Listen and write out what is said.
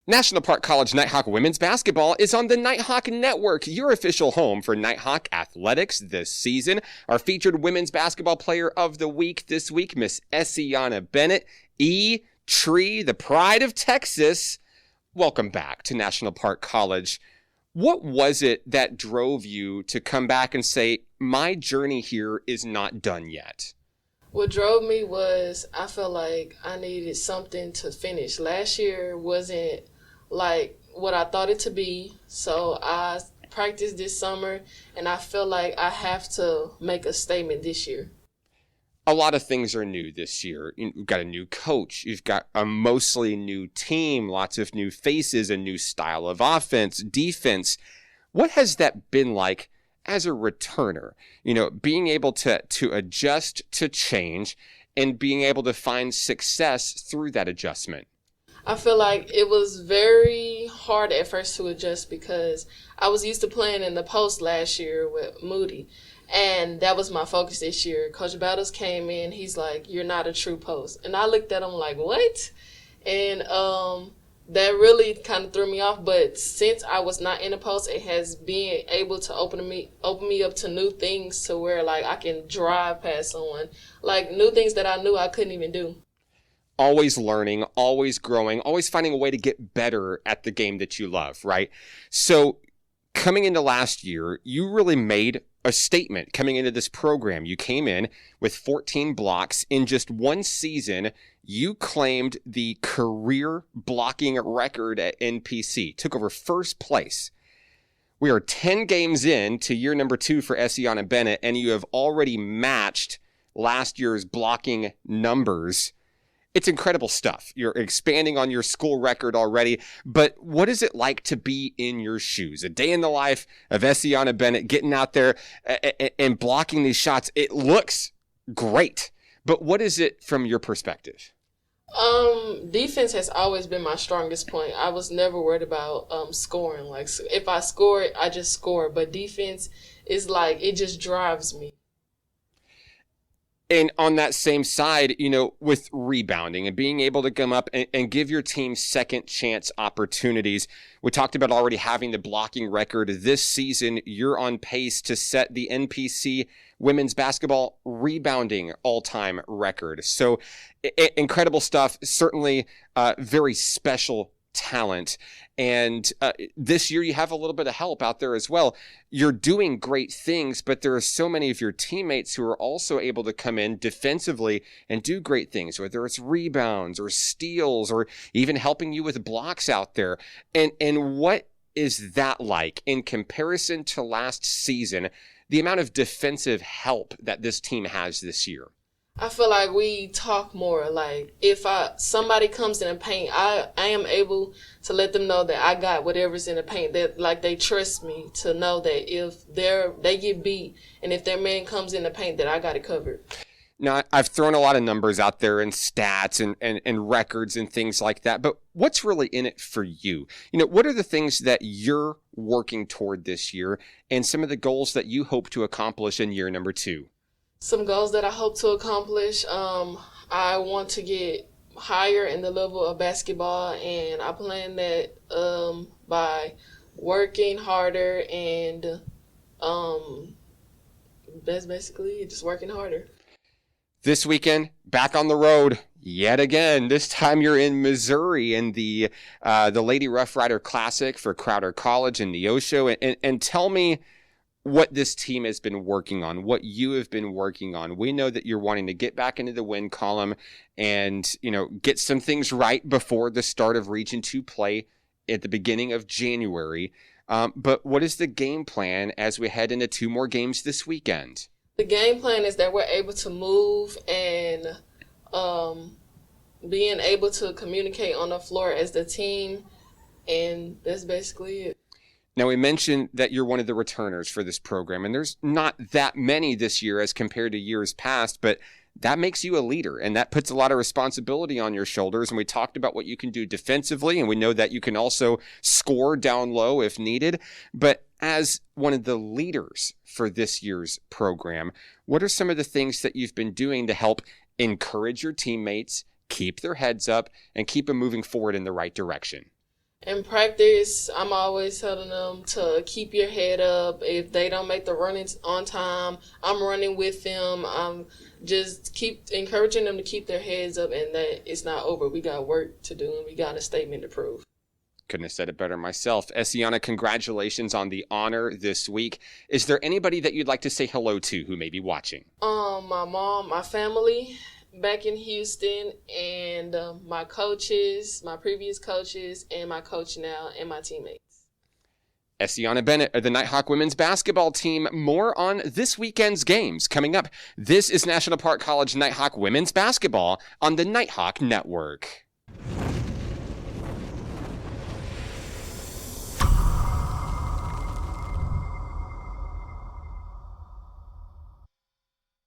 National Park College Nighthawk women's basketball is on the Nighthawk Network, your official home for Nighthawk athletics this season. Our featured women's basketball player of the week this week, Miss Essieana Bennett, Tree, the pride of Texas. Welcome back to National Park College. What was it that drove you to come back and say, my journey here is not done yet? What drove me was I felt like I needed something to finish. Last year wasn't like what I thought it to be, so I practiced this summer, and I feel like I have to make a statement this year. A lot of things are new this year. You've got a new coach. You've got a mostly new team, lots of new faces, a new style of offense, defense. What has that been like as a returner? Being able to adjust to change and being able to find success through that adjustment. I feel like it was very hard at first to adjust because I was used to playing in the post last year with Moody. And that was my focus this year. Coach Battles came in. He's like, "You're not a true post." And I looked at him like, "What?" And that really kind of threw me off. But since I was not in a post, it has been able to open me up to new things, to where like I can drive past someone, like new things that I knew I couldn't even do. Always learning, always growing, always finding a way to get better at the game that you love, right? So coming into last year, you really made a statement coming into this program. You came in with 14 blocks. In just one season, you claimed the career blocking record at NPC, took over first place. We are 10 games in to year number 2 for Essieana Bennett, and you have already matched last year's blocking numbers. It's incredible stuff. You're expanding on your school record already, but what is it like to be in your shoes? A day in the life of Essieana Bennett, getting out there and blocking these shots. It looks great, but what is it from your perspective? Defense has always been my strongest point. I was never worried about scoring. Like, if I score, I just score, but defense is like, it just drives me. And on that same side, with rebounding and being able to come up and give your team second chance opportunities. We talked about already having the blocking record this season. You're on pace to set the NPC women's basketball rebounding all-time record. So incredible stuff. Certainly very special talent. And this year you have a little bit of help out there as well. You're doing great things, but there are so many of your teammates who are also able to come in defensively and do great things, whether it's rebounds or steals or even helping you with blocks out there. And what is that like in comparison to last season, the amount of defensive help that this team has this year? I feel like we talk more. Like, if somebody comes in the paint, I am able to let them know that I got whatever's in the paint. That, like, they trust me to know that if they get beat and if their man comes in the paint, that I got it covered. Now, I've thrown a lot of numbers out there and stats and records and things like that, but what's really in it for you? What are the things that you're working toward this year and some of the goals that you hope to accomplish in year number 2? Some goals that I hope to accomplish. I want to get higher in the level of basketball, and I plan that by working harder, and that's basically it, just working harder. This weekend, back on the road yet again. This time you're in Missouri in the Lady Rough Rider Classic for Crowder College in Neosho, and tell me what this team has been working on, what you have been working on. We know that you're wanting to get back into the win column and, get some things right before the start of Region 2 play at the beginning of January. But what is the game plan as we head into 2 more games this weekend? The game plan is that we're able to move and being able to communicate on the floor as the team, and that's basically it. Now, we mentioned that you're one of the returners for this program, and there's not that many this year as compared to years past, but that makes you a leader, and that puts a lot of responsibility on your shoulders. And we talked about what you can do defensively, and we know that you can also score down low if needed. But as one of the leaders for this year's program, what are some of the things that you've been doing to help encourage your teammates, keep their heads up, and keep them moving forward in the right direction? In practice, I'm always telling them to keep your head up. If they don't make the runnings on time, I'm running with them. I'm just keep encouraging them to keep their heads up and that it's not over. We got work to do and we got a statement to prove. Couldn't have said it better myself. Essieana, congratulations on the honor this week. Is there anybody that you'd like to say hello to who may be watching? My mom, my family back in Houston, and my coaches, my previous coaches, and my coach now, and my teammates. Essieana Bennett of the Nighthawk women's basketball team. More on this weekend's games coming up. This is National Park College Nighthawk women's basketball on the Nighthawk Network.